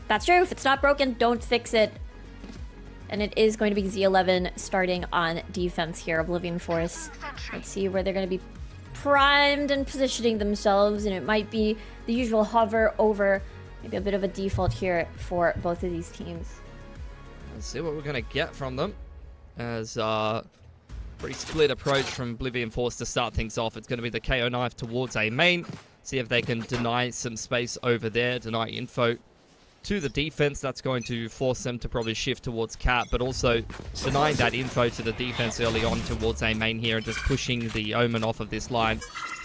That's true. If it's not broken, don't fix it. And it is going to be Z11 starting on defense here, Oblivion Force. Let's see where they're going to be primed and positioning themselves, and it might be the usual hover over, maybe a bit of a default here for both of these teams. Let's see what we're going to get from them. As pretty split approach from Oblivion Force to start things off. It's going to be the KO knife towards A main. See if they can deny some space over there, deny info to the defense. That's going to force them to probably shift towards Cat, but also denying that info to the defense early on towards A main here and just pushing the Omen off of this line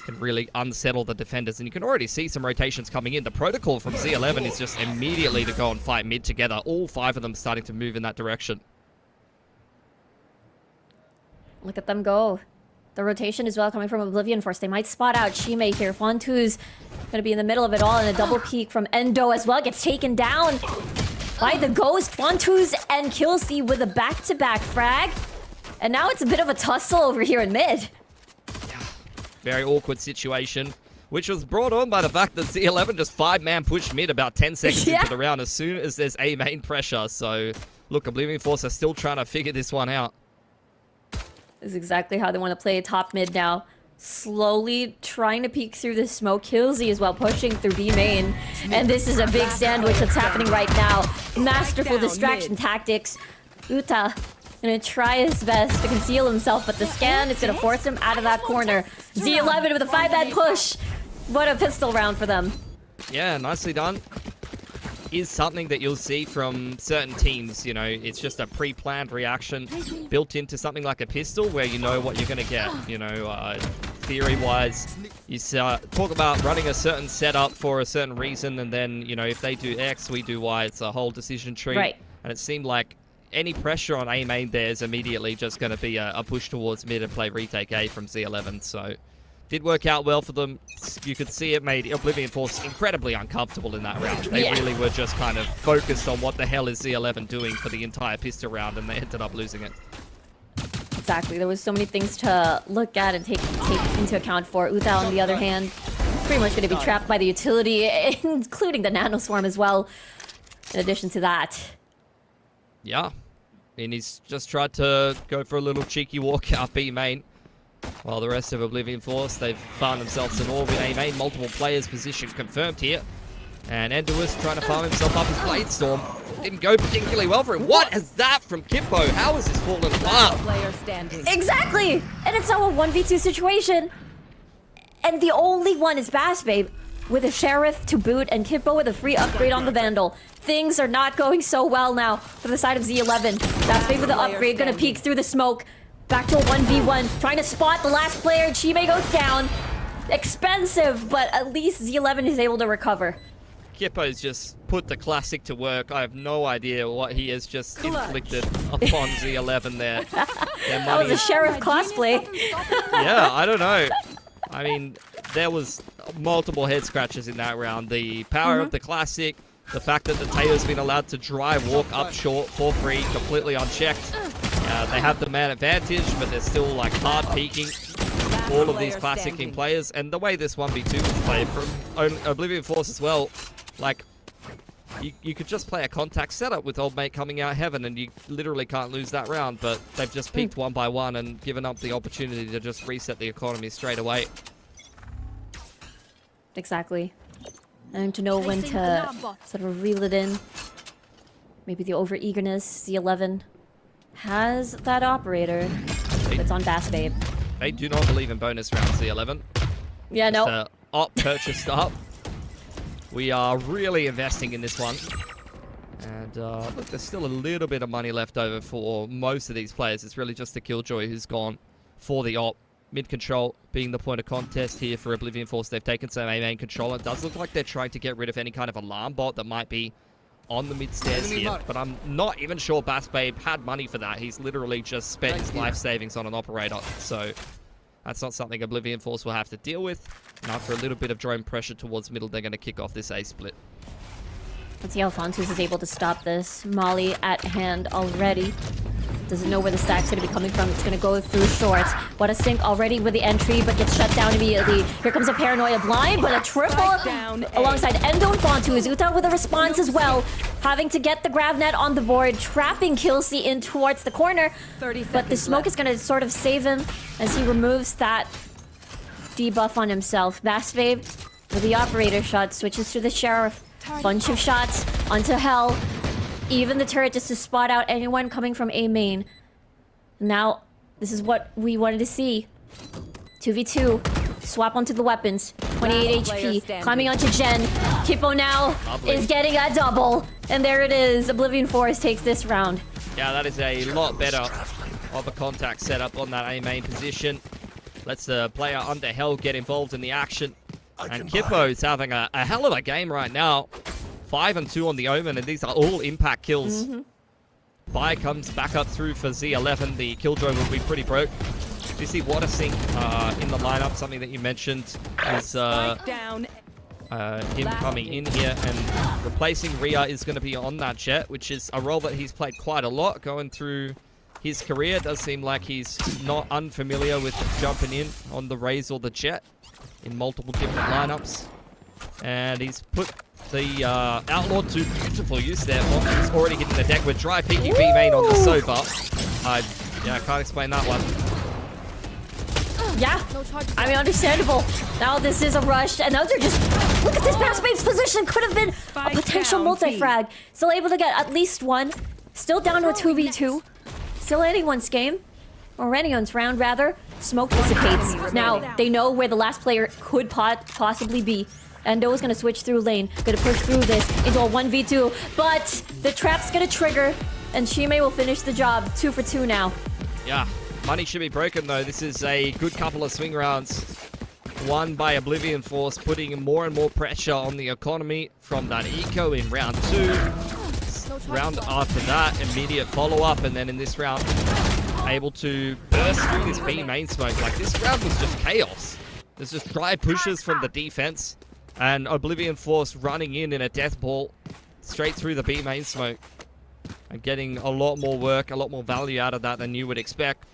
can really unsettle the defenders. And you can already see some rotations coming in. The protocol from Z11 is just immediately to go and fight mid together. All 5 of them starting to move in that direction. Look at them go. The rotation as well coming from Oblivion Force. They might spot out Shime here. Fontu's going to be in the middle of it all, and a double peek from Endo as well. Gets taken down by the Ghost. Fontu's and Killsy with a back-to-back frag. And now it's a bit of a tussle over here in mid. Yeah, very awkward situation, which was brought on by the fact that Z11 just 5-man pushed mid about 10 seconds into the round as soon as there's A main pressure. So, look, Oblivion Force are still trying to figure this one out. This is exactly how they want to play top mid now. Slowly trying to peek through the smoke. Killsy as well, pushing through B main. And this is a big sandwich that's happening right now. Masterful distraction tactics. Uta gonna try his best to conceal himself, but the scan is gonna force him out of that corner. Z11 with a 5-man push. What a pistol round for them. Yeah, nicely done. Is something that you'll see from certain teams. You know, it's just a pre-planned reaction built into something like a pistol where you know what you're going to get. You know, theory-wise, you talk about running a certain setup for a certain reason, and then, you know, if they do X, we do Y. It's a whole decision tree. Right. And it seemed like any pressure on A main there is immediately just going to be a push towards mid and play retake A from Z11. So did work out well for them. You could see it made Oblivion Force incredibly uncomfortable in that round. They really were just kind of focused on what the hell is Z11 doing for the entire pistol round, and they ended up losing it. Exactly. There was so many things to look at and take into account for. Uta, on the other hand, pretty much going to be trapped by the utility, including the nanoswarm as well, in addition to that. Yeah. And he's just tried to go for a little cheeky walk out B main. While the rest of Oblivion Force, they've found themselves in orbit A main. Multiple players position confirmed here. And Enduus trying to farm himself up his Blade Storm. Didn't go particularly well for him. What is that from Kippo? How is this falling apart? Exactly! And it's now a 1v2 situation. And the only one is Bass Babe with a Sheriff to boot and Kippo with a free upgrade on the Vandal. Things are not going so well now for the side of Z11. Bass Babe with the upgrade, gonna peek through the smoke. Back to a 1v1, trying to spot the last player. Chime goes down. Expensive, but at least Z11 is able to recover. Kippo's just put the classic to work. I have no idea what he has just inflicted upon Z11 there. That was a Sheriff cosplay. Yeah, I don't know. I mean, there was multiple head scratches in that round. The power of the classic, the fact that the Tayo's been allowed to dry walk up short for free, completely unchecked. They have the man advantage, but they're still like hard peeking all of these classicing players. And the way this 1v2 was played from Oblivion Force as well, like you could just play a contact setup with old mate coming out heaven and you literally can't lose that round, but they've just peeked one by one and given up the opportunity to just reset the economy straight away. Exactly. And to know when to sort of reel it in. Maybe the over-eagerness, Z11 has that operator. It's on Bass Babe. They do not believe in bonus rounds, Z11. Yeah, no. Op purchased up. We are really investing in this one. And look, there's still a little bit of money left over for most of these players. It's really just the Killjoy who's gone for the op. Mid control being the point of contest here for Oblivion Force. They've taken some A main control. It does look like they're trying to get rid of any kind of alarm bot that might be on the mid stairs here, but I'm not even sure Bass Babe had money for that. He's literally just spent his life savings on an operator, so that's not something Oblivion Force will have to deal with. And after a little bit of drone pressure towards middle, they're going to kick off this A split. Let's see how Fontus is able to stop this. Molly at hand already. Doesn't know where the stack's gonna be coming from. It's gonna go through shorts. What a sync already with the entry, but gets shut down immediately. Here comes a Paranoia blind, but a triple alongside Endo and Fontu. Zuta with a response as well. Having to get the grab net on the board, trapping Kelsey in towards the corner. But the smoke is gonna sort of save him as he removes that debuff on himself. Bass Babe with the operator shot switches to the Sheriff. Bunch of shots onto Hell. Even the turret just to spot out anyone coming from A main. Now, this is what we wanted to see. 2v2. Swap onto the weapons. 28 HP. Climbing onto Jen. Kippo now is getting a double. And there it is. Oblivion Forest takes this round. Yeah, that is a lot better of a contact setup on that A main position. Lets the player under Hell get involved in the action. And Kippo is having a hell of a game right now. 5 and 2 on the Omen, and these are all impact kills. Bai comes back up through for Z11. The Killjoy will be pretty broke. You see Water Sink in the lineup, something that you mentioned is him coming in here and replacing Rhea is going to be on that Jet, which is a role that he's played quite a lot going through his career. It does seem like he's not unfamiliar with jumping in on the Raze or the Jet in multiple different lineups. And he's put the Outlaw to beautiful use there. He's already hitting the deck with dry peeking B main on the Sova. I can't explain that one. Yeah, I mean, understandable. Now this is a rush, and now they're just... Look at this Bass Babe's position. Could have been a potential multi-frag. Still able to get at least one. Still down to a 2v2. Still anyone's game. Or anyone's round, rather. Smoke dissipates. Now, they know where the last player could possibly be. Endo is going to switch through lane. Going to push through this into a 1v2. But the trap's going to trigger. And Shime will finish the job. 2 for 2 now. Yeah. Money should be broken, though. This is a good couple of swing rounds. Won by Oblivion Force, putting more and more pressure on the economy from that eco in round 2. Round after that, immediate follow-up. And then in this round, able to burst through this B main smoke. Like, this round was just chaos. There's just dry pushes from the defense. And Oblivion Force running in a death ball straight through the B main smoke. And getting a lot more work, a lot more value out of that than you would expect.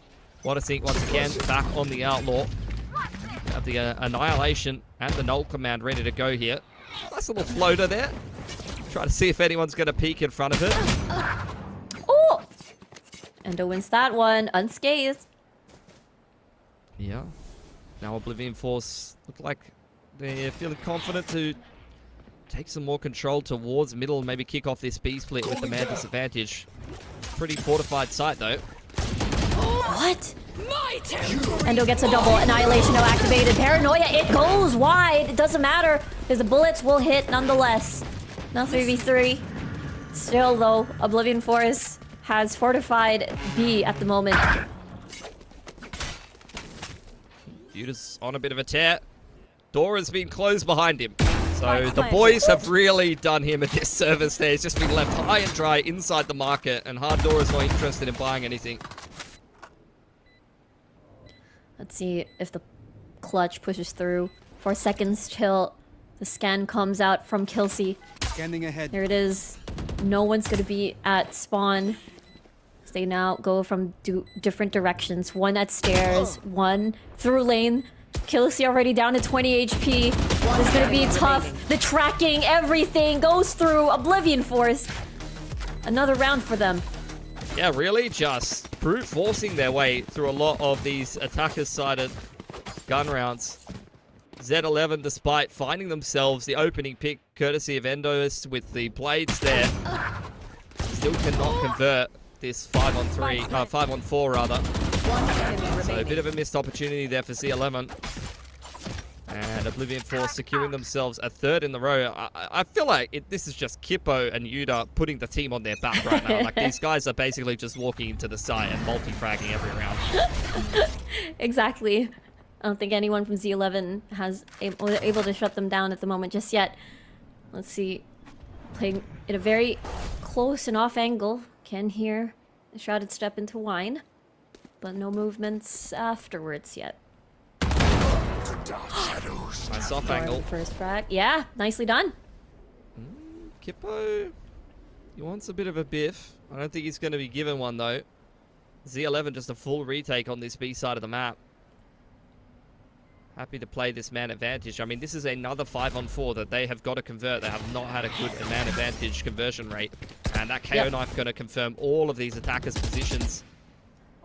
What a Sync once again, back on the Outlaw. Have the Annihilation and the Null Command ready to go here. Nice little floater there. Try to see if anyone's going to peek in front of it. Oh! Endo wins that one, unscathed. Yeah. Now Oblivion Force look like they're feeling confident to take some more control towards middle and maybe kick off this B split with the man disadvantage. Pretty fortified site though. What? Endo gets a double. Annihilation now activated. Paranoia, it goes wide. It doesn't matter because the bullets will hit nonetheless. Now 3v3. Still though, Oblivion Forest has fortified B at the moment. Judas on a bit of a tear. Door has been closed behind him. So the boys have really done him a disservice there. He's just been left high and dry inside the market, and Hard Door is not interested in buying anything. Let's see if the clutch pushes through. 4 seconds till the scan comes out from Kelsey. Scanning ahead. There it is. No one's going to be at spawn. They now go from different directions. One at stairs, one through lane. Kelsey already down to 20 HP. This is going to be tough. The tracking, everything goes through. Oblivion Force. Another round for them. Yeah, really just brute forcing their way through a lot of these attacker-sided gun rounds. Z11, despite finding themselves the opening pick courtesy of Endos with the blades there, still cannot convert this 5-on-4 rather. So a bit of a missed opportunity there for Z11. And Oblivion Force securing themselves a 3rd in the row. I feel like this is just Kippo and Yuta putting the team on their back right now. Like, these guys are basically just walking into the site and multi-fragging every round. Exactly. I don't think anyone from Z11 has able to shut them down at the moment just yet. Let's see. Playing at a very close and off angle. Can hear the Shrouded step into wine. But no movements afterwards yet. Nice off angle. First frag. Yeah, nicely done. Kippo, he wants a bit of a biff. I don't think he's going to be given one though. Z11 just a full retake on this B side of the map. Happy to play this man advantage. I mean, this is another 5-on-4 that they have got to convert. They have not had a good man advantage conversion rate. And that KO knife going to confirm all of these attackers' positions.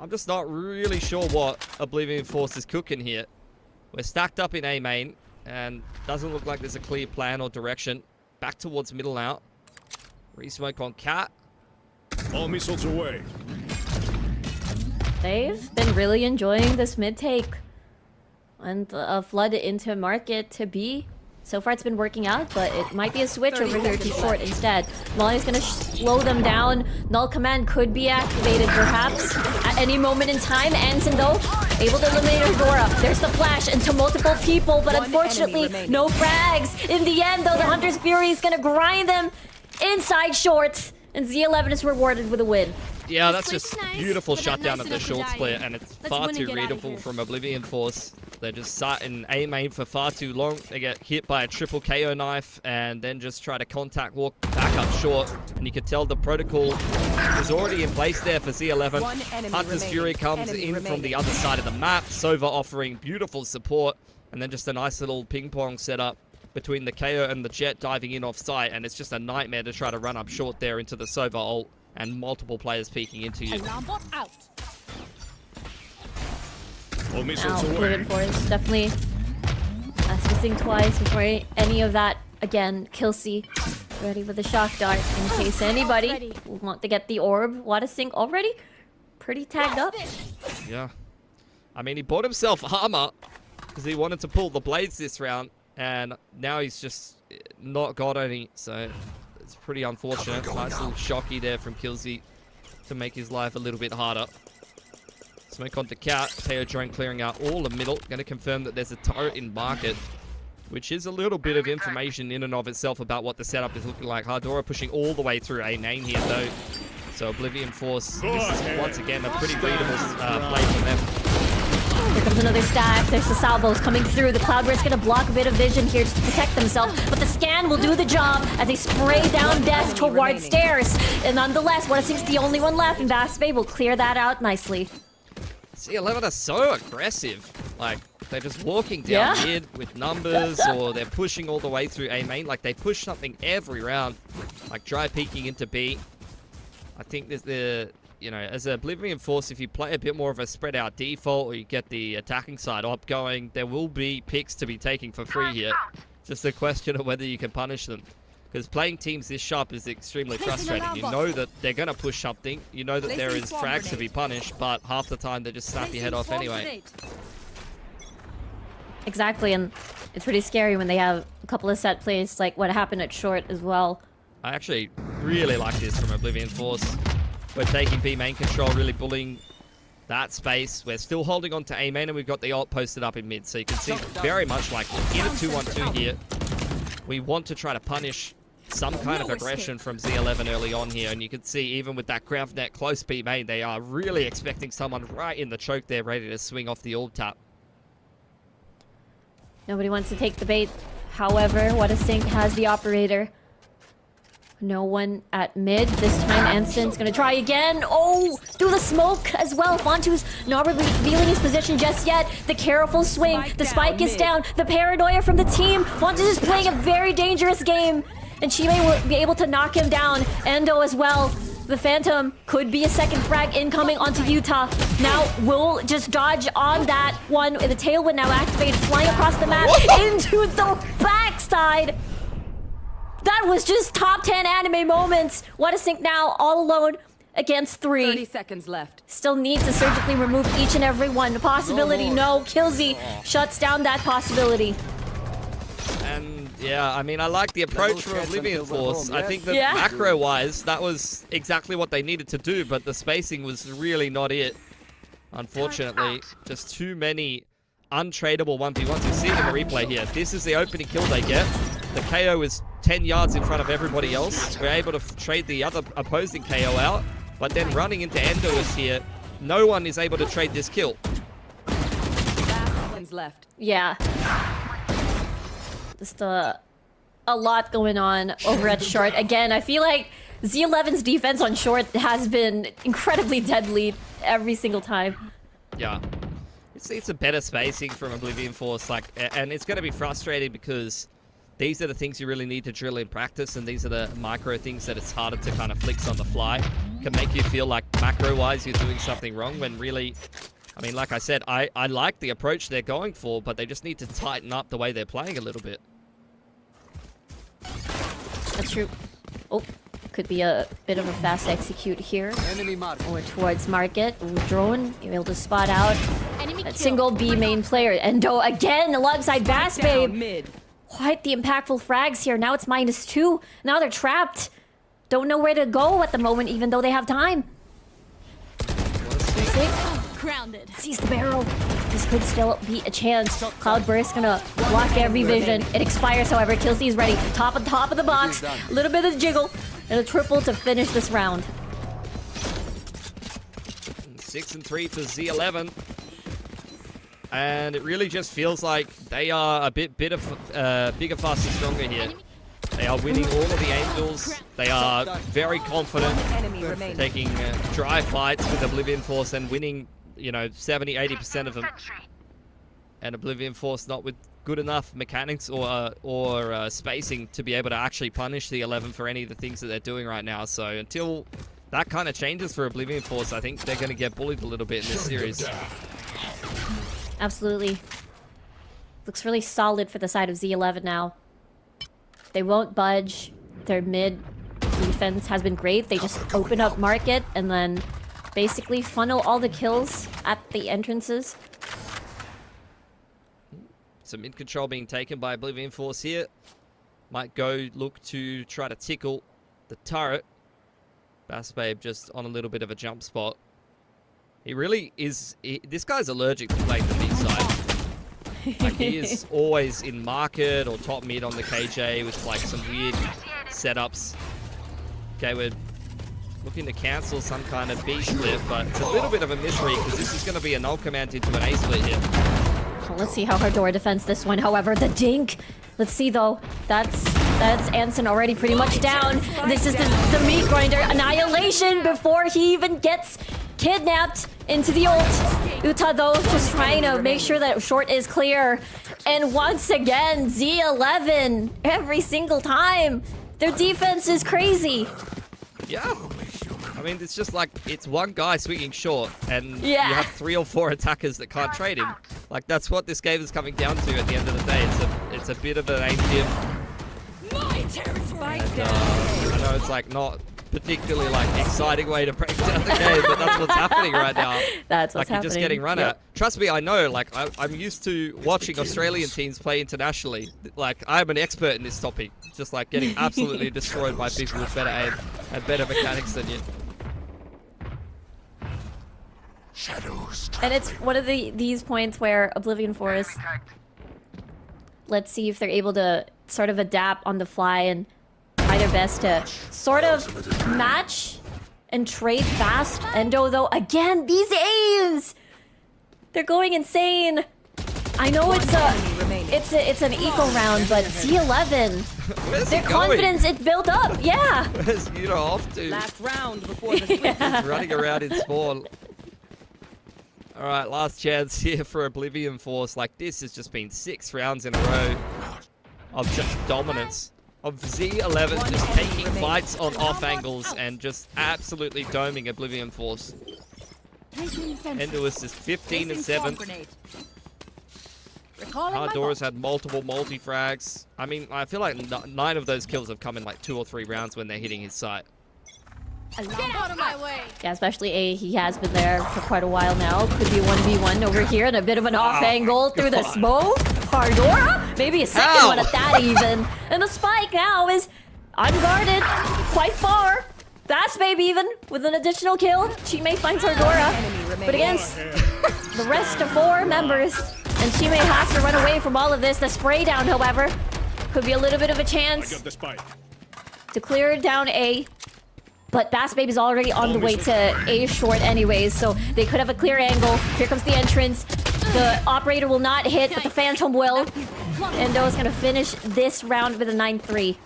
I'm just not really sure what Oblivion Force is cooking here. We're stacked up in A main, and doesn't look like there's a clear plan or direction. Back towards middle now. Resmoke on Cat. All missiles away. They've been really enjoying this mid take. And flood into market to B. So far it's been working out, but it might be a switch over here to short instead. Molly's gonna slow them down. Null command could be activated perhaps at any moment in time. Anson though, able to eliminate Ardora. There's the flash into multiple people, but unfortunately no frags. In the end though, the Hunter's Fury is gonna grind them inside short. And Z11 is rewarded with a win. Yeah, that's just beautiful shutdown of the short split, and it's far too readable from Oblivion Force. They just sat in A main for far too long. They get hit by a triple KO knife, and then just try to contact walk back up short. And you could tell the protocol is already in place there for Z11. Hunter's Fury comes in from the other side of the map. Sova offering beautiful support, and then just a nice little ping pong setup between the KO and the Jet diving in off site, and it's just a nightmare to try to run up short there into the Sova ult. And multiple players peeking into you. All Now, missiles away. Oblivion Force definitely assisting twice before any of that. Again, Kelsey ready with the shock dart in case anybody will want to get the orb. What a sync already? Pretty tagged up. Yeah. I mean, he bought himself armor because he wanted to pull the blades this round, and now he's just not got any, so it's pretty unfortunate. Nice little shocky there from Killsy to make his life a little bit harder. Smoke onto Cat. KO drone clearing out all the middle. Going to confirm that there's a turret in market, which is a little bit of information in and of itself about what the setup is looking like. Hardora pushing all the way through A main here, though. So Oblivion Force, this is once again a pretty readable play from them. Here comes another stack. There's the salvos coming through. The Cloudbear's gonna block a bit of vision here just to protect themselves, but the scan will do the job as they spray down death towards stairs. And nonetheless, What I Think's the only one left, and Baspay will clear that out nicely. Z11 are so aggressive. Like, they're just walking down mid with numbers, or they're pushing all the way through A main. Like, they push something every round. Like, dry peeking into B. I think there's the... You know, as a Oblivion Force, if you play a bit more of a spread out default, or you get the attacking side up going, there will be picks to be taken for free here. Just a question of whether you can punish them. Because playing teams this sharp is extremely frustrating. You know that they're going to push something. You know that there is frags to be punished, but half the time they just snap your head off anyway. Exactly, and it's pretty scary when they have a couple of set plays like what happened at short as well. I actually really like this from Oblivion Force. We're taking B main control, really bullying that space. We're still holding on to A main, and we've got the ult posted up in mid. So you can see very much like in a 2-1-2 here. We want to try to punish some kind of aggression from Z11 early on here. And you can see even with that ground net close B main, they are really expecting someone right in the choke there, ready to swing off the orb tap. Nobody wants to take the bait. However, What a Sync has the operator. No one at mid. This time Anson's gonna try again. Oh, through the smoke as well. Fontu's not revealing his position just yet. The careful swing. The spike is down. The paranoia from the team. Fontu is playing a very dangerous game. And she may be able to knock him down. Endo as well. The Phantom could be a second frag incoming onto Utah. Now will just dodge on that one. The tailwind now activated, flying across the map into the backside. That was just top 10 anime moments. What a Sync now, all alone against 3. 30 seconds left. Still needs to surgically remove each and every one. Possibility, no. Killsy shuts down that possibility. And yeah, I mean, I like the approach from Oblivion Force. I think that macro-wise, that was exactly what they needed to do, but the spacing was really not it. Unfortunately, just too many untradeable 1v1s. You see it in the replay here. This is the opening kill they get. The KO is 10 yards in front of everybody else. We're able to trade the other opposing KO out, but then running into Endo is here. No one is able to trade this kill. Left. Yeah. Just a lot going on over at short. Again, I feel like Z11's defense on short has been incredibly deadly every single time. Yeah. It's a better spacing from Oblivion Force, like, and it's going to be frustrating because these are the things you really need to drill in practice, and these are the micro things that it's harder to kind of fix on the fly. Can make you feel like macro-wise you're doing something wrong when really, I mean, like I said, I like the approach they're going for, but they just need to tighten up the way they're playing a little bit. That's true. Oh, could be a bit of a fast execute here. Enemy mark. Or towards market. Ooh, drone, you're able to spot out Enemy that kill. single B main player. Endo again alongside Bass Babe. Mid. Quite the impactful frags here. Now it's -2. Now they're trapped. Don't know where to go at the moment, even though they have time. Grounded. Sees the barrel. This could still be a chance. Cloudburst gonna block every vision. It expires, however. Killsea's ready. Top of the box. A little bit of jiggle. And a triple to finish this round. 6-3 for Z11. And it really just feels like they are a bigger, faster, stronger here. They are winning all of the angels. They are very confident, Enemy remaining. taking dry fights with Oblivion Force and winning, you know, 70-80% of them. And Oblivion Force not with good enough mechanics or spacing to be able to actually punish the 11 for any of the things that they're doing right now. So until that kind of changes for Oblivion Force, I think they're going to get bullied a little bit in this series. Absolutely. Looks really solid for the side of Z11 now. They won't budge. Their mid defense has been great. They just open up market and then basically funnel all the kills at the entrances. Some mid control being taken by Oblivion Force here. Might go look to try to tickle the turret. Bass Babe just on a little bit of a jump spot. He really is... this guy's allergic to playing the B side. Like, he is always in market or top mid on the KJ with, like, some weird setups. Okay, we're looking to cancel some kind of B split, but it's a little bit of a mystery because this is going to be a null command into an A split here. Well, let's see how Hardora defends this one. However, the dink. Let's see, though. That's Anson already pretty much down. This is the meat grinder. Annihilation before he even gets kidnapped into the ult. Uta, though, just trying to make sure that short is clear. And once again, Z11, every single time. Their defense is crazy. Yeah. I mean, it's just like, it's one guy swinging short, and Yeah. you have 3 or 4 attackers that can't trade him. Like, that's what this game is coming down to at the end of the day. It's a bit of an aim diff. Spike And, down. I know it's like not particularly like exciting way to break down the game, but that's what's happening right now. That's what's like, you're just getting run Yep. at. Trust me, I know. Like, I'm used to watching Australian teams play internationally. Like, I'm an expert in this topic. Just like getting absolutely destroyed by people with better aim and better mechanics than you. And it's one of these points where Oblivion Force, let's see if they're able to sort of adapt on the fly and try their best to sort of match and trade fast. Endo, though, again, these aims! They're going insane. I know it's an eco round, but Z11, Where's their he going? confidence, it built up, yeah. Where's Yuta off to? Last round before the switch. He's running around in spawn. Alright, last chance here for Oblivion Force. Like, this has just been 6 rounds in a row of just dominance. Of Z11 just taking fights on off angles and just absolutely doming Oblivion Force. Endless is 15-7. Hardora's had multiple multi-frags. I mean, I feel like 9 of those kills have come in like 2 or 3 rounds when they're hitting his sight. Get out of my way. Yeah, especially A, he has been there for quite a while now. Could be 1v1 over here and a bit of an off angle through the smoke. Hardora, maybe a second one at that even. And the spike now is unguarded, quite far. Bass Babe even with an additional kill. Chime finds Hardora, but against the rest of 4 members. And Chime has to run away from all of this. The spray down, however, could be a little bit of a I chance got the spike. to clear down A. But Bass Babe is already on the way to A short anyways, so they could have a clear angle. Here comes the entrance. The operator will not hit, but the Phantom will. Endo is going to finish this round with a 9-3.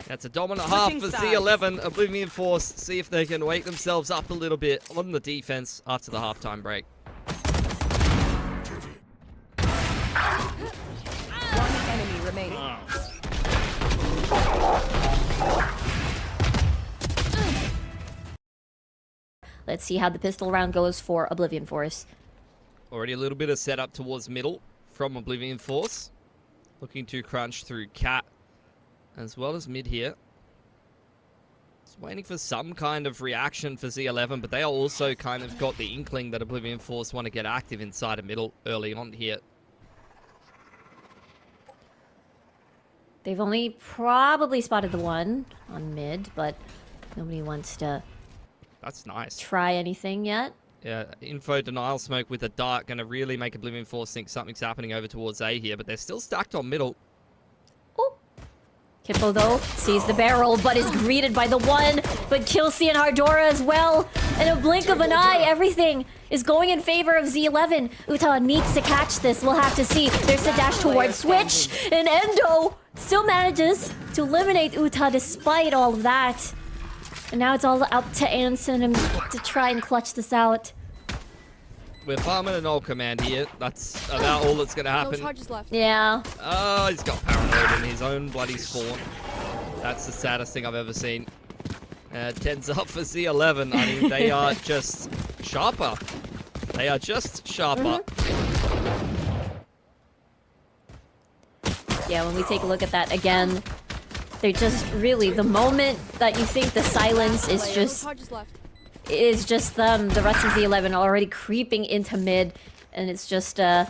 That's a dominant half for Switching sides. Z11. Oblivion Force, see if they can wake themselves up a little bit on the defense after the halftime break. One enemy remaining. Let's see how the pistol round goes for Oblivion Force. Already a little bit of setup towards middle from Oblivion Force. Looking to crunch through Cat as well as mid here. Just waiting for some kind of reaction for Z11, but they are also kind of got the inkling that Oblivion Force want to get active inside of middle early on here. They've only probably spotted the one on mid, but nobody wants to That's nice. try anything yet. Yeah, info denial smoke with a dart going to really make Oblivion Force think something's happening over towards A here, but they're still stacked on middle. Oh. Kippo, though, sees the barrel, but is greeted by the one, but Kilsey and Hardora as well. In a blink of an eye, everything is going in favor of Z11. Uta needs to catch this. We'll have to see. There's the dash towards Switch, and Endo still manages to eliminate Uta despite all of that. And now it's all up to Anson to try and clutch this out. We're farming an old command here. That's about all that's going to No happen. charges left. Yeah. Oh, he's got paranoid in his own bloody spawn. That's the saddest thing I've ever seen. 10's up for Z11. I mean, they are just sharper. They are just sharper. Yeah, when we take a look at that again, they're just really, the moment that you think the silence is No just charges left. them, the rest of Z11 already creeping into mid, and it's just a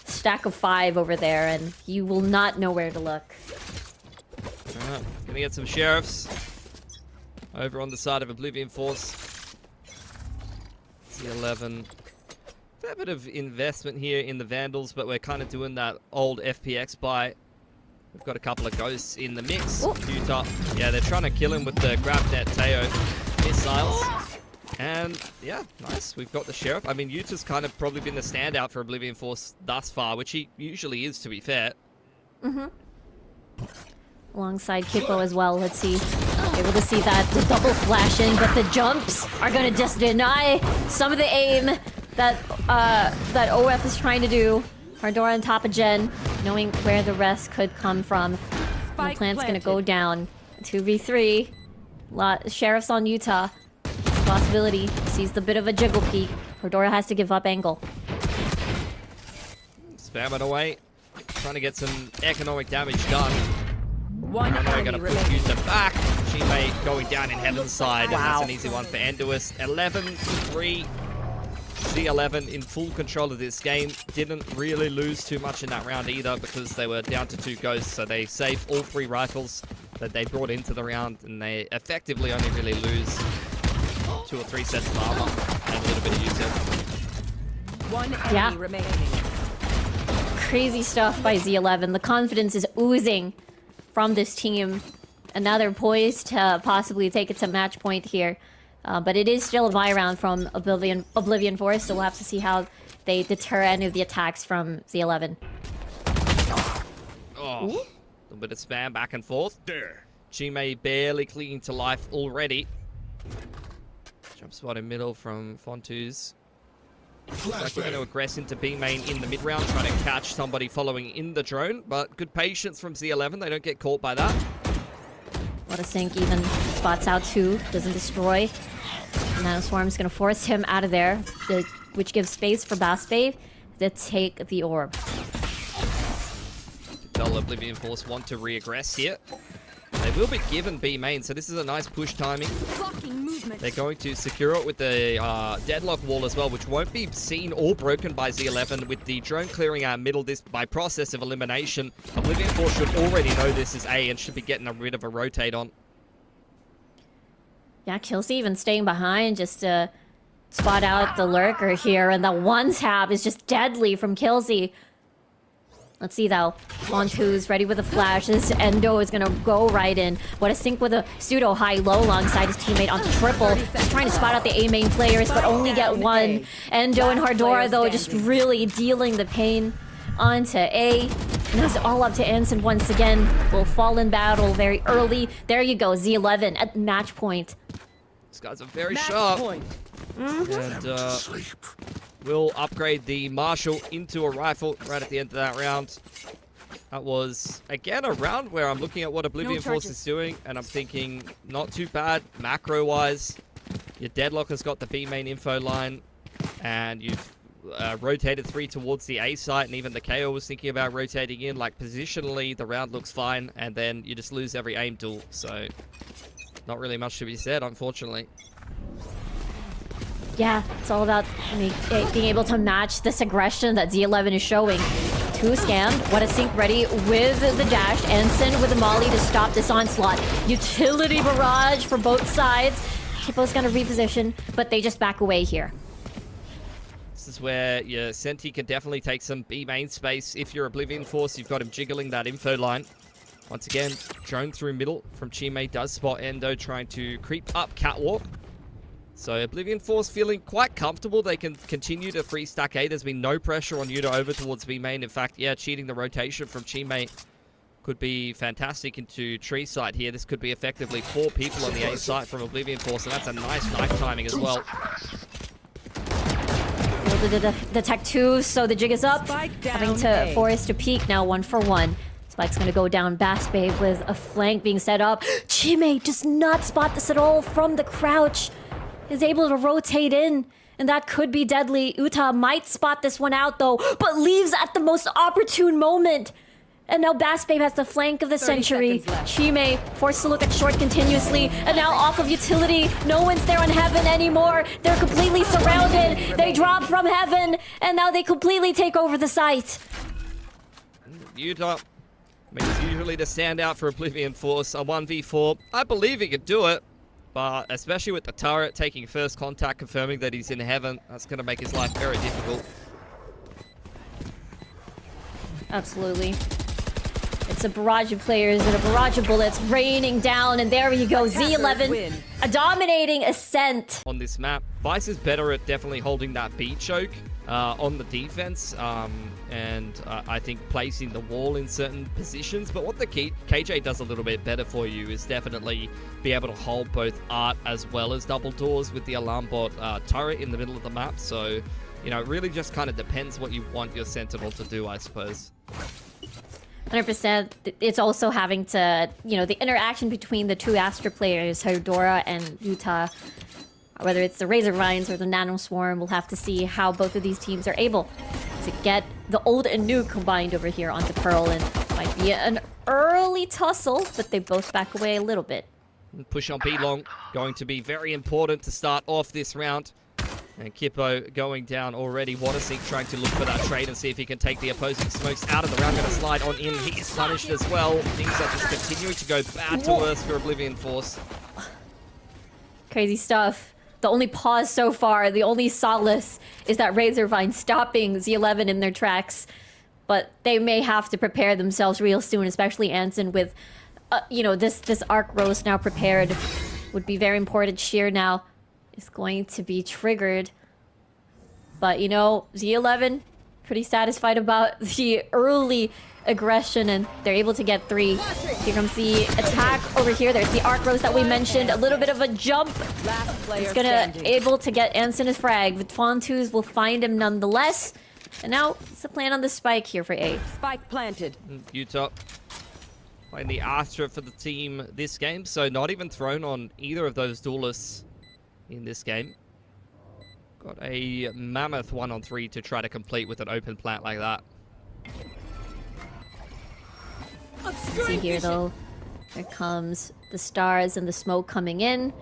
stack of 5 over there, and you will not know where to look. Gonna get some sheriffs over on the side of Oblivion Force. Z11. Fair bit of investment here in the Vandals, but we're kind of doing that old FPX buy. We've got a couple of ghosts in the mix. Oh. Utah. Yeah, they're trying to kill him with the GrabNet Teo missiles. And yeah, nice. We've got the sheriff. I mean, Utah's kind of probably been the standout for Oblivion Force thus far, which he usually is, to be fair. Alongside Kippo as well, let's see. Able to see that, the double flash in, but the jumps are gonna just deny some of the aim that that OF is trying to do. Hardora on top of Jen, knowing where the rest could come from. And the Spike plant's gonna planted. go down. 2v3. Sheriff's on Utah. Possibility. Sees the bit of a jiggle peek. Hardora has to give up angle. Spam it away. Trying to get some economic damage done. One And we're enemy going to push remaining. Utah back. She may going down in Heaven's side. And Wow. that's an easy one for Enduous. 11-3. Z11 in full control of this game. Didn't really lose too much in that round either because they were down to 2 ghosts. So they saved all 3 rifles that they brought into the round. And they effectively only really lose 2 or 3 sets of armor and a little bit of Utah. One enemy Yeah. remaining. Crazy stuff by Z11. The confidence is oozing from this team. And now they're poised to possibly take it to match point here. But it is still a buy round from Oblivion Force, so we'll have to see how they deter any of the attacks from Z11. Oh, a little bit of spam back and forth. There. Chime barely clinging to life already. Jump spot in middle from Fontuz. Looks like we're going to aggress into B main in the mid round, trying to catch somebody following in the drone. But good patience from Z11. They don't get caught by that. What a sink, even spots out 2, doesn't destroy. Nanoswarm's gonna force him out of there, which gives space for Basbabe to take the orb. Tell Oblivion Force want to re-aggress here. They will be given B main, so this is a nice push timing. Blocking movement. They're going to secure it with the deadlock wall as well, which won't be seen or broken by Z11 with the drone clearing our middle this by process of elimination. Oblivion Force should already know this is A and should be getting a bit of a rotate on. Yeah, Kilsey even staying behind just to spot out the lurker here, and the one tap is just deadly from Kilsey. Let's see though. Fontuz ready with a flash. This Endo is gonna go right in. What a sync with a pseudo high-low alongside his teammate on triple. Just trying to spot out the A main players, but only get one. Endo and Hardora though just really dealing the pain onto A. And it's all up to Anson once again. Will fall in battle very early. There you go, Z11 at match point. These guys are very Match sharp. point. And we'll upgrade the Marshall into a rifle right at the end of that round. That was, again, a round where I'm looking at what Oblivion Force is doing, and I'm thinking, not too bad macro-wise. Your Deadlock has got the B main info line, and you've rotated 3 towards the A site, and even the KO was thinking about rotating in. Like, positionally, the round looks fine, and then you just lose every aim duel, so not really much to be said, unfortunately. Yeah, it's all about being able to match this aggression that Z11 is showing. 2 scanned, what a sync ready with the dash. Anson with the molly to stop this onslaught. Utility barrage for both sides. Kippo's gonna reposition, but they just back away here. This is where your Senti can definitely take some B main space. If you're Oblivion Force, you've got him jiggling that info line. Once again, drone through middle from Chime does spot Endo trying to creep up catwalk. So Oblivion Force feeling quite comfortable. They can continue to 3-stack A. There's been no pressure on you to over towards B main. In fact, yeah, cheating the rotation from Chime could be fantastic into tree side here. This could be effectively 4 people on the A site from Oblivion Force, and that's a nice knife timing as well. The tech 2, so the jig is up. Spike down Having to A. force to peek now 1 for 1. Spike's gonna go down Bass Babe with a flank being set up. Chime does not spot this at all from the crouch. Is able to rotate in, and that could be deadly. Uta might spot this one out though, but leaves at the most opportune moment. And now Bass Babe has the flank of the 30 century. seconds left. Chime forced to look at short continuously, and now off of utility. No one's there on heaven anymore. They're completely surrounded. They drop from heaven, and now they completely take over the site. Utah makes usually the standout for Oblivion Force. A 1v4. I believe he could do it. But especially with the turret taking first contact, confirming that he's in heaven, that's going to make his life very difficult. Absolutely. It's a barrage of players and a barrage of bullets raining down, and there you go, Z11, a dominating ascent. On this map, Vice is better at definitely holding that B choke on the defense, and I think placing the wall in certain positions. But what the KJ does a little bit better for you is definitely be able to hold both art as well as double doors with the alarm bot turret in the middle of the map. So, you know, it really just kind of depends what you want your Sentinel to do, I suppose. 100%. It's also having to, you know, the interaction between the 2 Astra players, Hyodora and Utah, whether it's the Razor Vines or the Nano Swarm, we'll have to see how both of these teams are able to get the old and new combined over here onto Pearl, and might be an early tussle, but they both back away a little bit. Push on B long, going to be very important to start off this round. And Kippo going down already. Watersink trying to look for that trade and see if he can take the opposing smokes out of the round. Going to slide on in. He is punished as well. Things are just continuing to go bad to worse for Oblivion Force. Crazy stuff. The only pause so far, the only solace is that Razorvine stopping Z11 in their tracks. But they may have to prepare themselves real soon, especially Anson with, you know, this arc roast now prepared. Would be very important. Sheer now is going to be triggered. But, you know, Z11, pretty satisfied about the early aggression, and they're able to get 3. Here comes the attack over here. There's the arc roast that we mentioned. A little bit of a jump. Last player He's gonna able to get Anson his frag. Vitfontus will find him nonetheless. And now it's the plan on the spike here for A. Spike planted. Utah playing the Astra for the team this game, so not even thrown on either of those duelists in this game. Got a mammoth 1-on-3 to try to complete with an open plant like that. See here though, here comes the stars and the smoke coming in.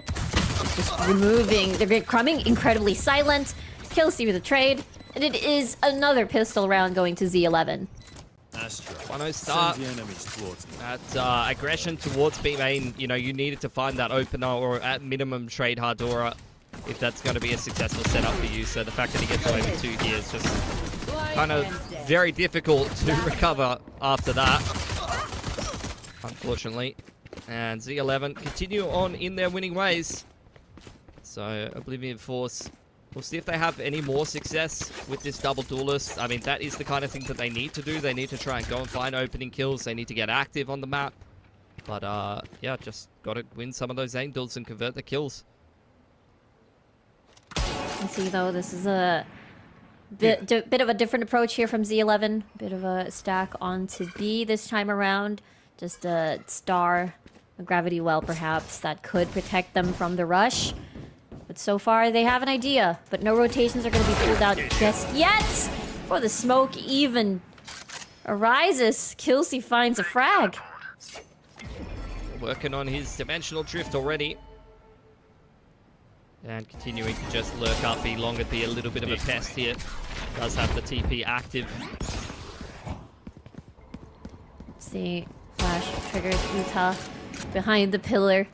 Just removing, they're becoming incredibly silent. Kill C with a trade, and it is another pistol round going to Z11. Astra. 1-0 start. Send the enemies towards me. That aggression towards B main, you know, you needed to find that opener or at minimum trade Hardora if that's going to be a successful setup for you. So the fact that he gets away with 2 here is just kind of very difficult to recover after that, unfortunately. And Z11 continue on in their winning ways. So Oblivion Force We'll see if they have any more success with this double duelist. I mean, that is the kind of thing that they need to do. They need to try and go and find opening kills. They need to get active on the map. But, yeah, just got to win some of those aim duels and convert the kills. You see, though, this is a bit of a different approach here from Z11. Bit of a stack onto B this time around. Just a star, a gravity well, perhaps, that could protect them from the rush. But so far, they have an idea. But no rotations are going to be pulled out just yet. Before the smoke even arises, Kelsey finds a frag. Working on his dimensional drift already. And continuing to just lurk up. Long would be a little bit of a pest here. Does have the TP active. See, flash triggered Utah behind the pillar.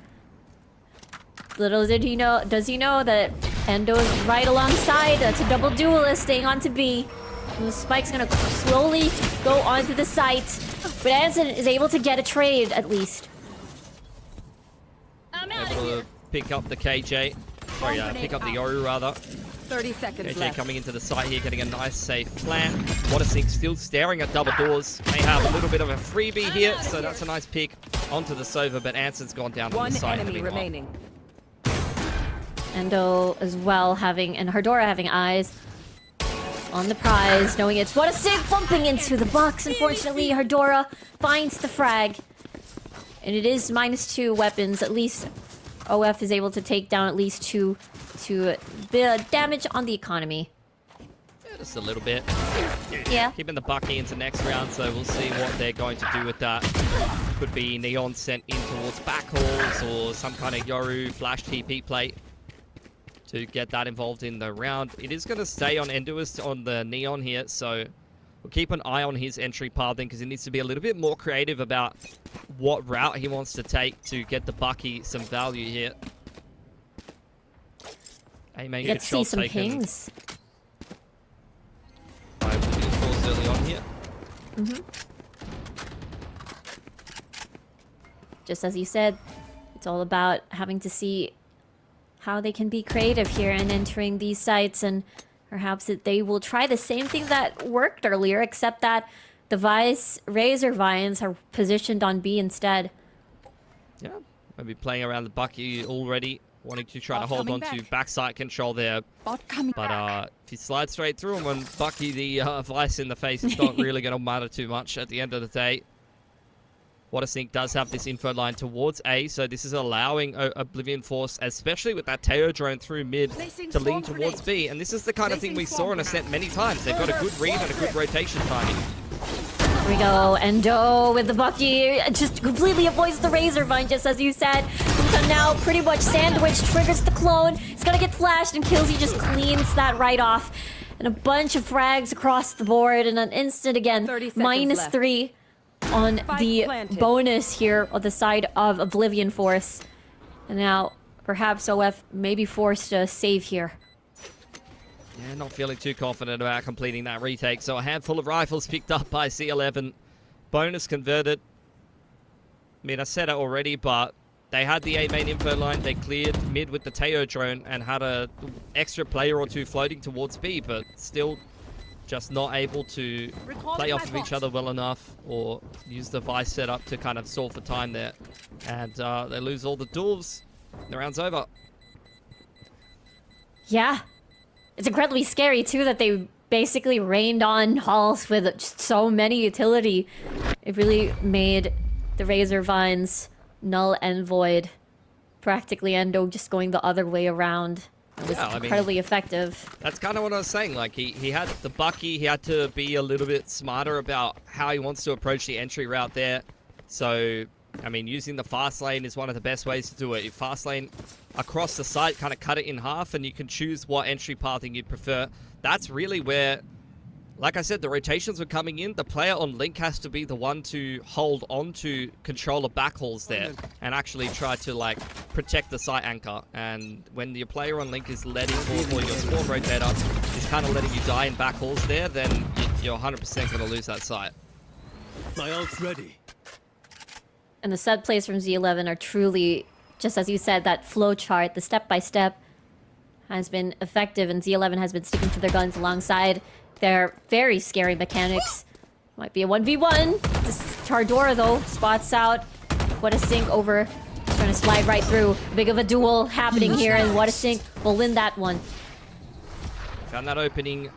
Little did he know, does he know that Endo is right alongside. That's a double duelist staying on to B. And the spike's gonna slowly go onto the site. But Anson is able to get a trade at least. I'm out of Able here. to pick up the KJ. Sorry, pick up the Yoru rather. 30 seconds KJ left. coming into the site here, getting a nice safe plant. Whattersink still staring at double doors. May have a little bit of a freebie here, so that's a nice pick onto the Sova, but Anson's gone down on One the site. enemy remaining. Endo as well having, and Herdora having eyes on the prize, knowing it's Whattersink bumping into the box. Unfortunately, Herdora finds the frag. And it is -2 weapons. At least OF is able to take down at least 2 to bit of damage on the economy. Yeah, just a little bit. Yeah. Keeping the Bucky into next round, so we'll see what they're going to do with that. Could be Neon sent in towards backhauls or some kind of Yoru flash TP plate to get that involved in the round. It is going to stay on Enduist on the Neon here, so we'll keep an eye on his entry pathing because he needs to be a little bit more creative about what route he wants to take to get the Bucky some value here. Hey, man, Let's see some pings. By Oblivion Force early on here. Just as you said, it's all about having to see how they can be creative here and entering these sites, and perhaps that they will try the same thing that worked earlier, except that the Razor Vines are positioned on B instead. Yeah, maybe playing around the Bucky already, wanting to try to hold on to backside control there. But if you slide straight through him and Bucky the Vice in the face, it's not really going to matter too much at the end of the day. Whattersink does have this info line towards A, so this is allowing Oblivion Force, especially with that Teo drone through mid, to lean towards B. And this is the kind of thing we saw in Ascent many times. They've got a good read and a good rotation timing. Here we go, Endo with the Bucky, just completely avoids the Razor Vine, just as you said. So now pretty much sandwich triggers the clone. It's gonna get flashed and Kelsey just cleans that right off. And a bunch of frags across the board in an instant again. 30 seconds left. -3 on Spike the planted. bonus here on the side of Oblivion Force. And now perhaps OF may be forced to save here. Yeah, not feeling too confident about completing that retake. So a handful of rifles picked up by Z11. Bonus converted. I mean, I said it already, but they had the A main info line. They cleared mid with the Teo drone and had a extra player or two floating towards B, but still just not able to play off of each other well enough or use the Vice setup to kind of solve for time there. And they lose all the duels. The round's over. Yeah. It's incredibly scary, too, that they basically rained on halls with just so many utility. It really made the Razor Vines null and void. Practically Endo just going the other way around. It was incredibly effective. That's kind of what I was saying. Like, he had the Bucky. He had to be a little bit smarter about how he wants to approach the entry route there. So, I mean, using the fast lane is one of the best ways to do it. Fast lane across the site, kind of cut it in half, and you can choose what entry pathing you'd prefer. That's really where, like I said, the rotations were coming in. The player on Link has to be the one to hold on to control of backhauls there and actually try to, like, protect the site anchor. And when your player on Link is letting, or your spawn rotator is kind of letting you die in backhauls there, then you're 100% going to lose that site. My ult's ready. And the set plays from Z11 are truly, just as you said, that flow chart, the step-by-step, has been effective, and Z11 has been sticking to their guns alongside their very scary mechanics. Might be a 1v1. This Chardora, though, spots out What a Sink over. Trying to slide right through. Big of a duel happening here, and What a Sink will win that one. Found that opening.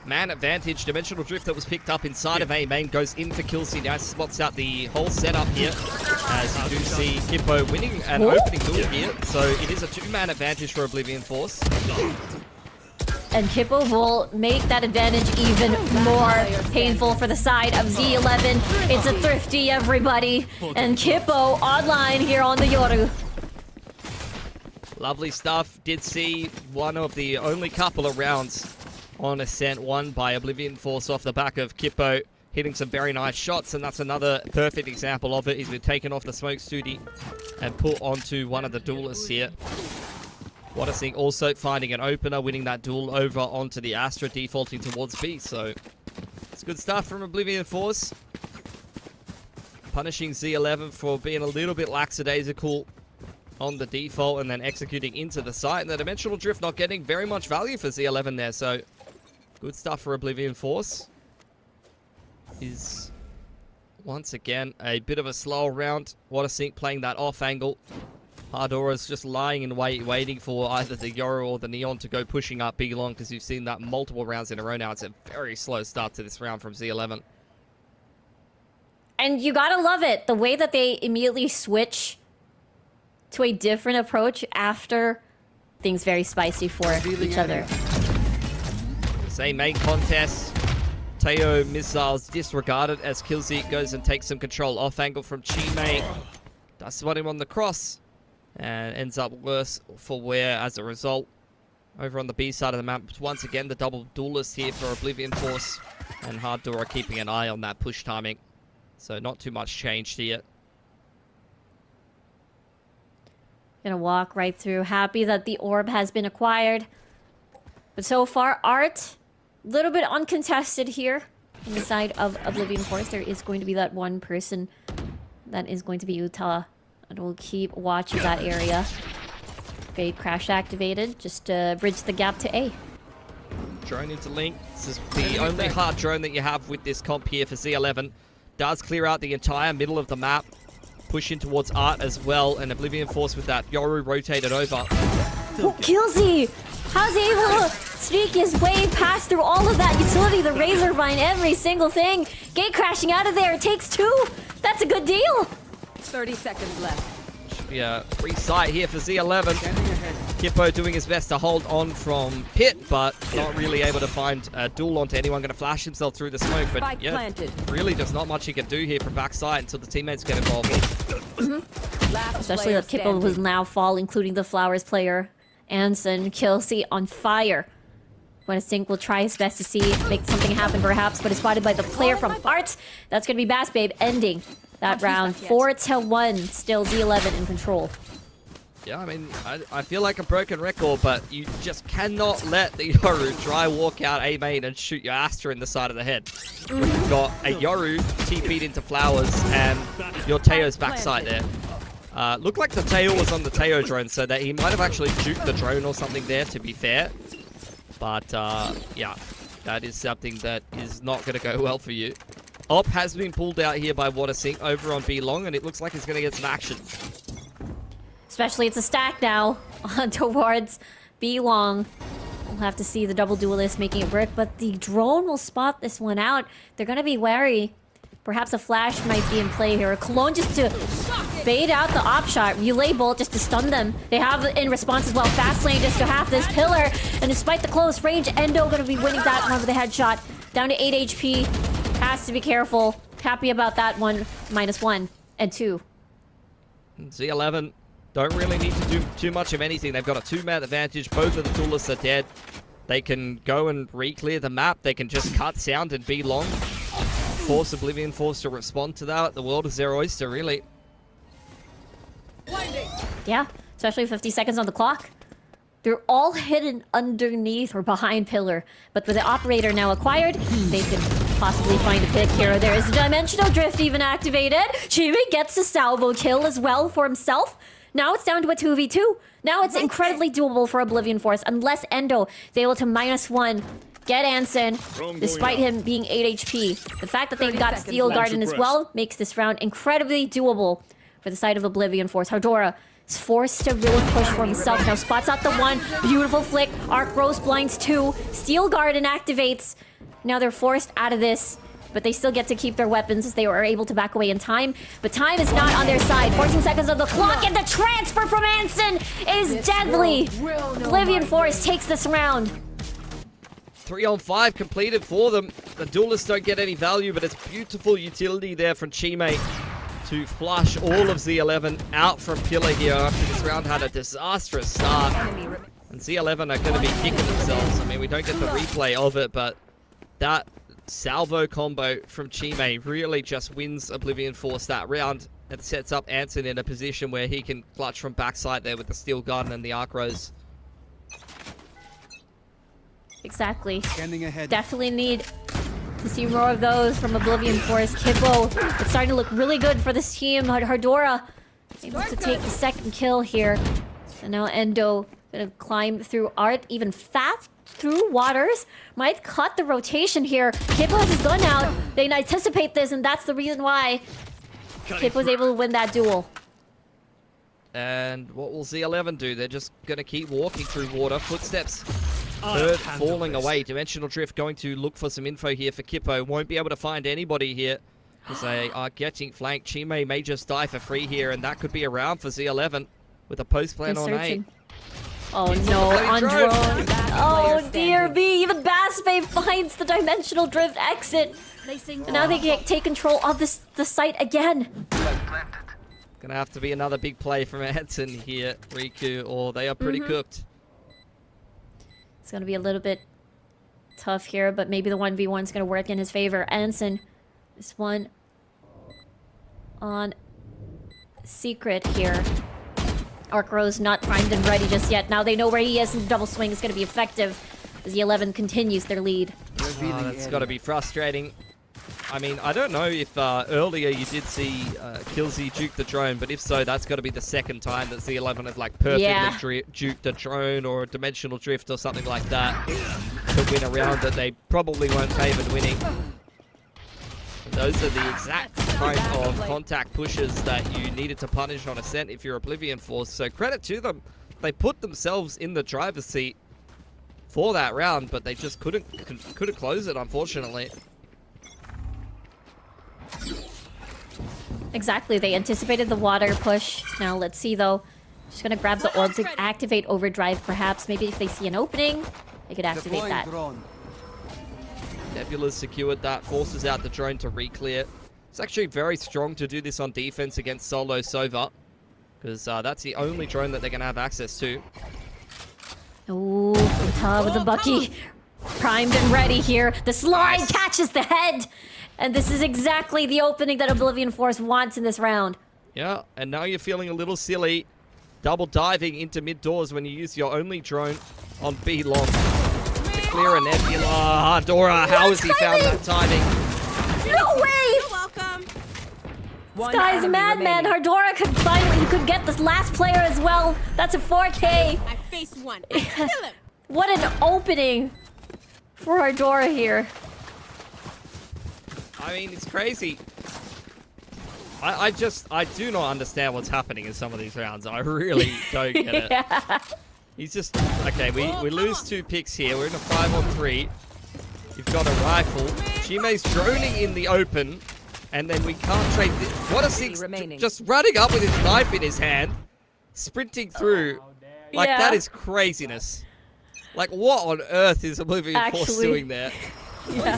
Man advantage. Dimensional Drift that was picked up inside of A main goes in for Killsy. Now spots out the whole setup here. As you do see Hippo winning an opening duel here. So it is a 2-man advantage for Oblivion Force. And Hippo will make that advantage even more painful for the side of Z11. It's a thrifty, everybody. And Hippo online here on the Yoru. Lovely stuff. Did see one of the only couple of rounds on Ascent won by Oblivion Force off the back of Kippo hitting some very nice shots, and that's another perfect example of it. He's been taken off the smoke studio and put onto one of the duelists here. What a Sink also finding an opener, winning that duel over onto the Astra, defaulting towards B. So it's good stuff from Oblivion Force. Punishing Z11 for being a little bit lackadaisical on the default and then executing into the site. And the Dimensional Drift not getting very much value for Z11 there. So good stuff for Oblivion Force. Is once again a bit of a slower round. What a Sink playing that off angle. Hardora's just lying in wait, waiting for either the Yoru or the Neon to go pushing up B long, because you've seen that multiple rounds in a row now. It's a very slow start to this round from Z11. And you gotta love it, the way that they immediately switch to a different approach after things very spicy for each other. Same main contest. Teo missiles disregarded as Killzy goes and takes some control off angle from Chimei. Does spot him on the cross and ends up worse for wear as a result. Over on the B side of the map, once again the double duelist here for Oblivion Force, and Harddora keeping an eye on that push timing. So not too much changed here. Gonna walk right through, happy that the orb has been acquired. But so far, Art, a little bit uncontested here on the side of Oblivion Force. There is going to be that one person that is going to be Utah, and we'll keep watching that area. Gate crash activated, just to bridge the gap to A. Drone into Link. This is the only hard drone that you have with this comp here for Z11. Does clear out the entire middle of the map. Push in towards Art as well, and Oblivion Force with that Yoru rotated over. Oh, Killsy! How's he able to sneak his way past through all of that utility, the Razor Vine, every single thing? Gate crashing out of there, it takes 2! That's a good deal! 30 seconds left. Yeah, free sight here for Z11. Kippo doing his best to hold on from Pit, but not really able to find a duel onto anyone. Going to flash himself through the smoke, but Spike yeah, planted. really just not much he can do here from backside until the teammates get involved. Especially that Kippo was now fall, including the Flowers player. Anson, Killsy on fire. What a Sink will try his best to see, make something happen perhaps, but is spotted by the player from Arts. That's going to be Bass Babe ending that round. 4-1, still Z11 in control. Yeah, I mean, I feel like a broken record, but you just cannot let the Yoru try walk out A main and shoot your Astra in the side of the head. You've got a Yoru TP'd into Flowers and your Teo's backside there. Looked like the Teo was on the Teo drone, so that he might have actually juked the drone or something there, to be fair. But, yeah, that is something that is not going to go well for you. Op has been pulled out here by What a Sink over on B long, and it looks like he's going to get some action. Especially it's a stack now towards B long. We'll have to see the double duelist making it work, but the drone will spot this one out. They're going to be wary. Perhaps a flash might be in play here. A clone just to bait out the op shot. Relay bolt just to stun them. They have in response as well. Fast lane just to have this pillar. And despite the close range, Endo going to be winning that one with a headshot. Down to 8 HP. Has to be careful. Happy about that one. -1 and 2. Z11 don't really need to do too much of anything. They've got a 2-man advantage. Both of the duelists are dead. They can go and re-clear the map. They can just cut sound and be long. Force Oblivion Force to respond to that. The world is their oyster, really. Yeah, especially 50 seconds on the clock. They're all hidden underneath or behind pillar. But with the operator now acquired, they can possibly find a pick here. There is a Dimensional Drift even activated. Chimei gets a salvo kill as well for himself. Now it's down to a 2v2. Now it's incredibly doable for Oblivion Force, unless Endo is able to -1 get Anson, despite him being 8 HP. The fact that they've got Steel Garden as well makes this round incredibly doable for the side of Oblivion Force. Hardora is forced to really push for himself. Now spots out the 1. Beautiful flick. Arc Rose blinds 2. Steel Garden activates. Now they're forced out of this, but they still get to keep their weapons as they are able to back away in time. But time is not on their side. 14 seconds of the clock, and the transfer from Anson is deadly. Oblivion Force takes this round. 3 on 5 completed for them. The duelists don't get any value, but it's beautiful utility there from Chime to flush all of Z11 out from Pillar here after this round had a disastrous start. And Z11 are going to be kicking themselves. I mean, we don't get the replay of it, but that salvo combo from Chime really just wins Oblivion Force that round. It sets up Anson in a position where he can clutch from backside there with the Steel Garden and the Arc Rose. Exactly. Scanning ahead. Definitely need to see more of those from Oblivion Force. Kippo, it's starting to look really good for this team. Hardora able to take the second kill here. And now Endo gonna climb through Art even fast through Waters. Might cut the rotation here. Kippo has his gun out. They anticipate this, and that's the reason why Kippo was able to win that duel. And what will Z11 do? They're just gonna keep walking through water. Footsteps heard falling away. Dimensional Drift going to look for some info here for Kippo. Won't be able to find anybody here because they are getting flanked. Chime may just die for free here, and that could be a round for Z11 with a post plan on A. Oh no, on drone. Oh dear me, even Baspe finds the Dimensional Drift exit. And now they can take control of the site again. Gonna have to be another big play from Anson here, Riku, or they are pretty cooked. It's gonna be a little bit tough here, but maybe the 1v1 is gonna work in his favor. Anson, this one on Secret here. Arc Rose not primed and ready just yet. Now they know where he is, and the double swing is gonna be effective as the 11 continues their lead. Oh, that's gotta be frustrating. I mean, I don't know if earlier you did see Killsy juke the drone, but if so, that's got to be the second time that Z11 have like perfectly juked a drone or a Dimensional Drift or something like that to win a round that they probably weren't favored winning. And those are the exact kind of contact pushes that you needed to punish on Ascent if you're Oblivion Force. So credit to them. They put themselves in the driver's seat for that round, but they just couldn't close it, unfortunately. Exactly, they anticipated the water push. Now let's see though. Just gonna grab the orb to activate overdrive perhaps. Maybe if they see an opening, they could activate that. Nebula's secured that, forces out the drone to re-clear. It's actually very strong to do this on defense against Solo Sova, because that's the only drone that they're gonna have access to. Ooh, with the Bucky. Primed and ready here. The slide catches the head! And this is exactly the opening that Oblivion Force wants in this round. Yeah, and now you're feeling a little silly double diving into mid doors when you use your only drone on B long to clear a Nebula. Dora, how has he found that timing? No way! You're welcome. This guy's a madman. Hardora could get this last player as well. That's a 4K. I face one. Kill him. What an opening for Hardora here. I mean, it's crazy. I do not understand what's happening in some of these rounds. I really don't get it. Yeah. He's just... Okay, we lose 2 picks here. We're in a 5-on-3. You've got a rifle. Chime's droning in the open. And then we can't trade... What a 6... Just running up with his knife in his hand. Sprinting through. Like, that is craziness. Like, what on earth is Oblivion Force doing there? Yeah.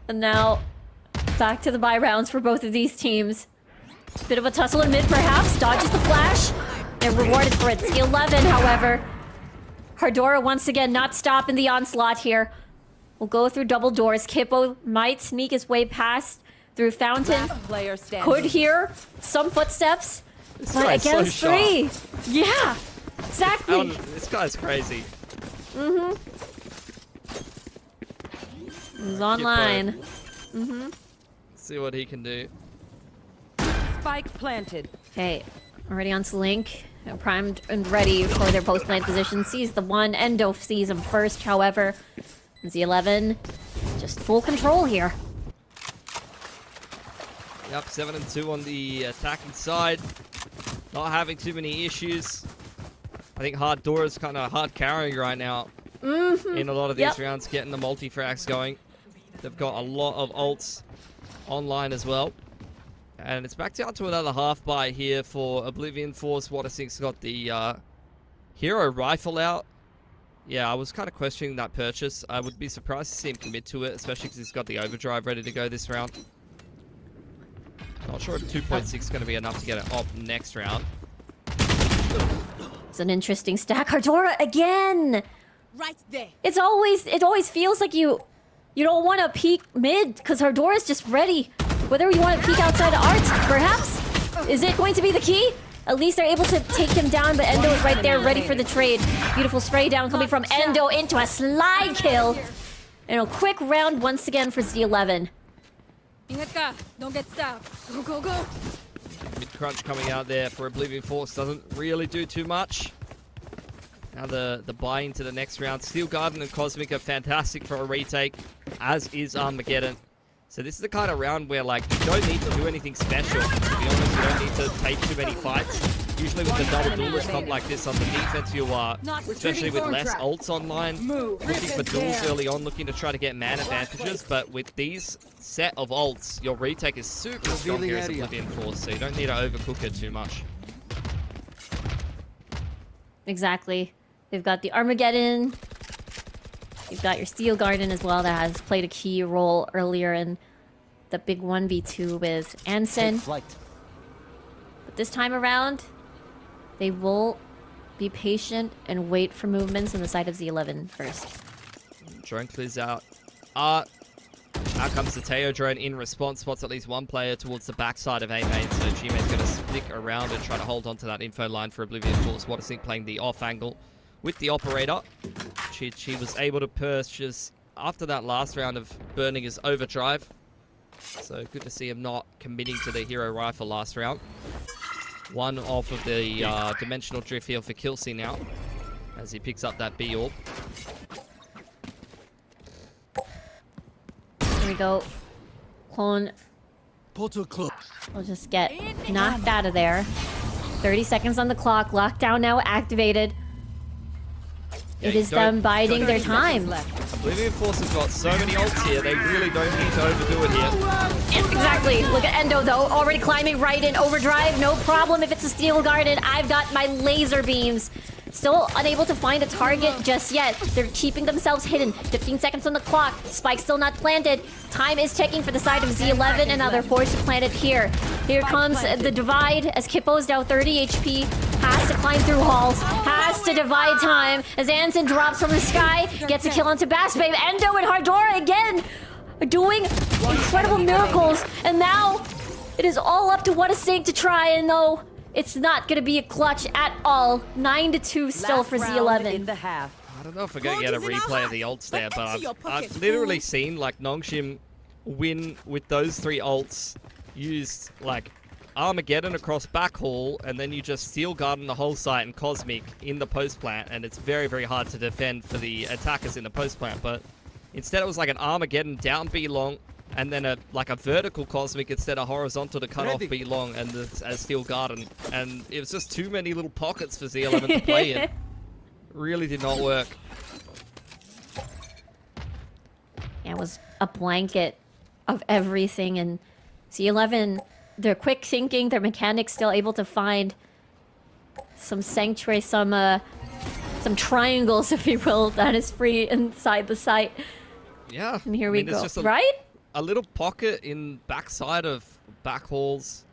And now, back to the buy rounds for both of these teams. Bit of a tussle in mid, perhaps. Dodges the flash. They're rewarded for it. Z11, however. Hardora once again not stopping the onslaught here. We'll go through double doors. Kippo might sneak his way past through Fountain. Could hear some footsteps. But against so 3. Yeah, exactly. This guy's crazy. He's online. See what he can do. Spike planted. Okay, already on Link. Primed and ready for their post-plant position. Sees the one. Endo sees him first, however. Z11, just full control here. Yep, 7 and 2 on the attacking side. Not having too many issues. I think Hard Door is kind of hard carrying right now. In a lot of these rounds, getting the multi-frags going. They've got a lot of ults online as well. And it's back down to another half buy here for Oblivion Force. Watersink's got the hero rifle out. Yeah, I was kind of questioning that purchase. I would be surprised to see him commit to it, especially because he's got the overdrive ready to go this round. Not sure if 2.6 is going to be enough to get it up next round. It's an interesting stack. Ardora again! Right there. It always feels like you don't want to peek mid, because Hardora's just ready. Whether you want to peek outside art, perhaps? Is it going to be the key? At least they're able to take him down, but Endo is right there, ready for the trade. Beautiful spray down coming from Endo into a slide kill. And a quick round once again for Z11. Ingat ka. Don't get stuck. Go, go, go. Mid-crunch coming out there for Oblivion Force doesn't really do too much. Now the buy into the next round. Steel Garden and Cosmic are fantastic for a retake, as is Armageddon. So this is the kind of round where, like, you don't need to do anything special. To be honest, you don't need to take too many fights. Usually with the double duelist comp like this on the defense, you are, especially with less ults online, looking for duels early on, looking to try to get man advantages. But with these set of ults, your retake is super strong here as Oblivion Force, so you don't need to overcook it too much. Exactly. They've got the Armageddon. You've got your Steel Garden as well that has played a key role earlier in the big 1v2 with Ansem. But this time around, they will be patient and wait for movements on the side of Z11 first. Drone clears out. Out comes the Teo drone in response. Spots at least one player towards the backside of A main, so G-Main's going to stick around and try to hold on to that info line for Oblivion Force. Watersink playing the off angle with the operator. She was able to purchase after that last round of burning his overdrive. So good to see him not committing to the hero rifle last round. One off of the dimensional drift here for Kelsey now, as he picks up that B orb. Here we go. Clone Portal close. will just get knocked out of there. 30 seconds on the clock. Lockdown now activated. It is them biding their time. Oblivion Force has got so many ults here, they really don't need to overdo it here. Exactly. Look at Endo, though. Already climbing right in overdrive. No problem if it's a Steel Garden. I've got my laser beams. Still unable to find a target just yet. They're keeping themselves hidden. 15 seconds on the clock. Spike still not planted. Time is ticking for the side of Z11, and now they're forced to plant it here. Here comes the divide as Kippo's down 30 HP. Has to climb through halls. Has to divide time as Ansem drops from the sky. Gets a kill onto Bass Babe. Endo and Hardora again doing incredible miracles. And now it is all up to Watersink to try, and no, it's not going to be a clutch at all. 9-2 still Last for round Z11. in the half. I don't know if we're going to get a replay of the ults there, but I've literally seen like Nongshim win with those three ults, used like Armageddon across backhall, and then you just Steel Garden the whole site and Cosmic in the post plant, and it's very, very hard to defend for the attackers in the post plant. But instead it was like an Armageddon down B long, and then a vertical Cosmic instead of horizontal to cut off B long and as Steel Garden, and it was just too many little pockets for Z11 to play in. Really did not work. Yeah, it was a blanket of everything, and Z11, their quick thinking, their mechanics still able to find some sanctuary, some triangles, if you will, that is free inside the site. Yeah. And here we go. It's just right? a little pocket in backside of back halls.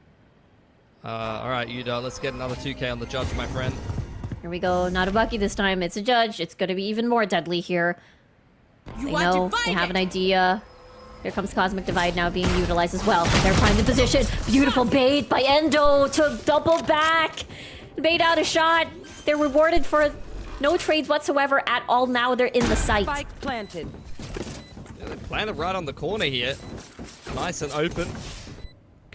Alright, Yuda, let's get another 2k on the judge, my friend. Here we go. Not a Bucky this time. It's a Judge. It's going to be even more deadly here. They know. They have an idea. Here comes Cosmic Divide now being utilized as well. They're primed in position. Beautiful bait by Endo to double back. Bait out a shot. They're rewarded for no trades whatsoever at all. Now they're in the site. Spike planted. Yeah, they planted right on the corner here. Nice and open.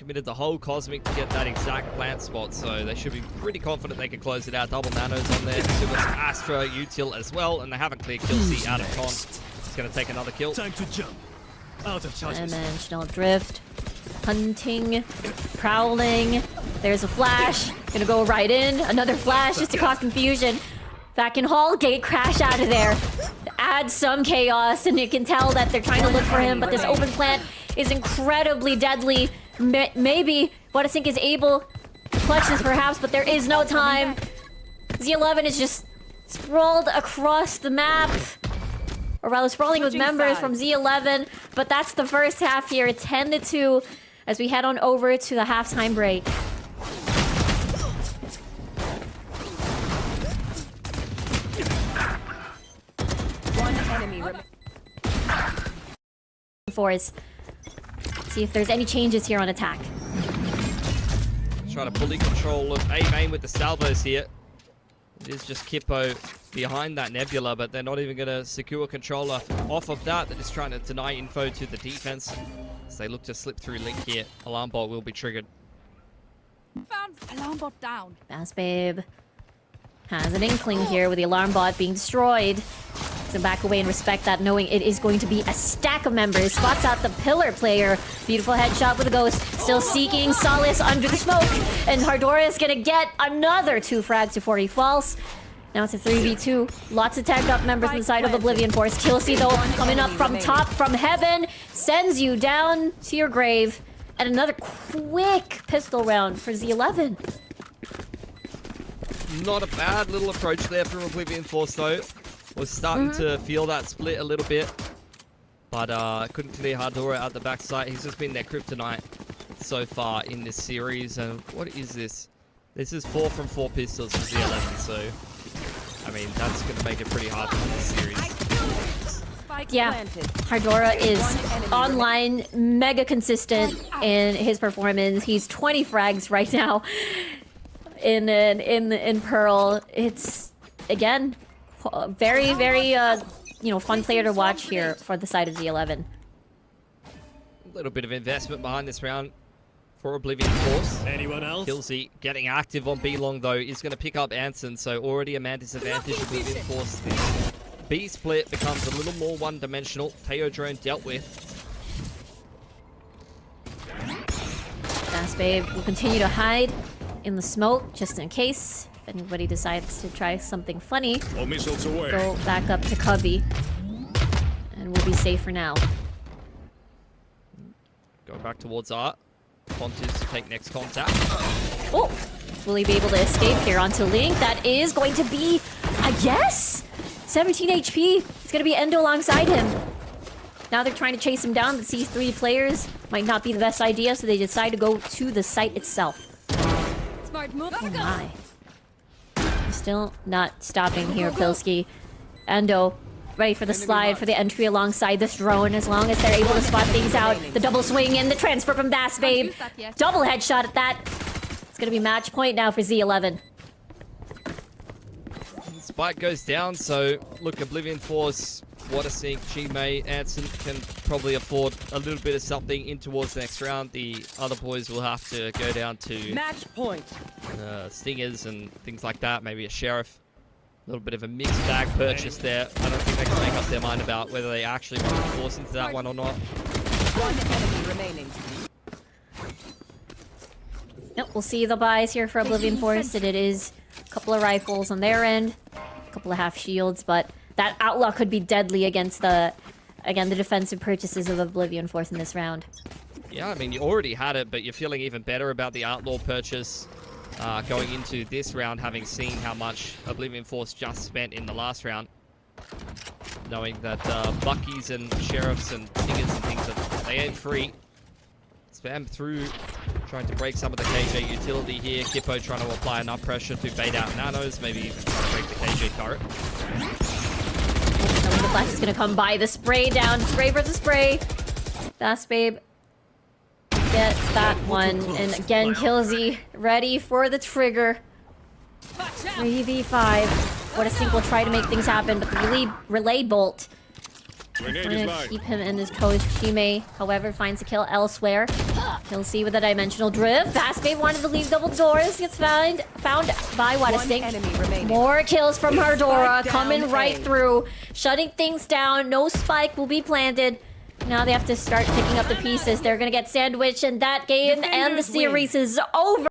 committed the whole Cosmic to get that exact plant spot, so they should be pretty confident they can close it out. Double nanos on there. Super Astra, Util as well, and they haven't cleared kill C out of Con. It's going to take another kill. Time to jump. Out of charges. And then Chanel Drift. Hunting. Prowling. There's a flash. Gonna go right in. Another flash just to cause confusion. Back in Hall, Gate crash out of there. Add some chaos, and you can tell that they're trying to look for him, but this open plant is incredibly deadly. Maybe Botasink is able to clutch this perhaps, but there is no time. Z11 is just sprawled across the map. Or rather, sprawling with members from Z11. But that's the first half here, 10-2, as we head on over to the halftime break. One enemy Force. See if there's any changes here on attack. Trying to fully control of A main with the salvos here. It is just Kippo behind that Nebula, but they're not even going to secure control off of that. They're just trying to deny info to the defense as they look to slip through Link here. Alarm bot will be triggered. Found alarm bot down. Bass Babe has an inkling here with the alarm bot being destroyed. So back away and respect that, knowing it is going to be a stack of members. Spots out the pillar player. Beautiful headshot with a ghost. Still seeking solace under the smoke. And Hardora is gonna get another 2 frags before he falls. Now it's a 3v2. Lots of tagged up members on the side of Oblivion Force. Killsy though coming up from top, from heaven. Sends you down to your grave. And another quick pistol round for Z11. Not a bad little approach there from Oblivion Force though. Was starting to feel that split a little bit. But couldn't clear Hardora out the backside. He's just been their kryptonite so far in this series. And what is this? This is 4 from 4 pistols for Z11, so I mean that's gonna make it pretty hard for this series. Yeah, Hardora is online, mega consistent in his performance. He's 20 frags right now in Pearl. It's again very fun player to watch here for the side of Z11. A little bit of investment behind this round for Oblivion Force. Anyone else? Killsy getting active on B long though is going to pick up Anson, so already a man disadvantage. Oblivion Force. This B split becomes a little more one-dimensional. Teo drone dealt with. Bass Babe will continue to hide in the smoke just in case if anybody decides to try something funny. All missiles away. Go back up to Cubby, and we'll be safe for now. Go back towards Art. Pontus to take next contact. Oh, will he be able to escape here onto Link? That is going to be a yes. 17 HP. It's going to be Endo alongside him. Now they're trying to chase him down, but these 3 players might not be the best idea, so they decide to go to the site itself. Smart move. Oh my. Still not stopping here, Pilski. Endo ready for the slide, for the entry alongside this drone, as long as they're able to spot things out. The double swing and the transfer from Bass Babe. Double headshot at that. It's going to be match point now for Z11. Spike goes down, so look, Oblivion Force, Botasink, Chimay, Anson can probably afford a little bit of something in towards the next round. The other boys will have to go down to Match point. Stingers and things like that, maybe a Sheriff. A little bit of a mixed bag purchase there. I don't think they can make up their mind about whether they actually want to force into that one or not. One enemy remaining. Nope, we'll see the buys here for Oblivion Force, and it is a couple of rifles on their end, a couple of half shields, but that Outlaw could be deadly against the defensive purchases of Oblivion Force in this round. Yeah, I mean, you already had it, but you're feeling even better about the Outlaw purchase going into this round, having seen how much Oblivion Force just spent in the last round. Knowing that Buckies and Sheriffs and Stingers and things, they ain't free. Spam through, trying to break some of the KJ utility here. Kippo trying to apply enough pressure to bait out nanos, maybe even trying to break the KJ turret. The flash is going to come by. The spray down. Spray for the spray. Bass Babe gets that one. And again, Killsy ready for the trigger. 3v5. Botasink will try to make things happen, but the relay bolt Grenade We're is gonna live. keep him in his toast. Shime, however, finds a kill elsewhere. He'll see with a dimensional drift. Fastbabe wanted to leave double doors. Gets found by One Wadisink. enemy remaining. More kills from Hardora, Spike coming down right A. through, shutting things down. No spike will be planted. Now they have to start picking up the pieces. They're gonna get sandwiched in that game, and the Defenders win. series is over.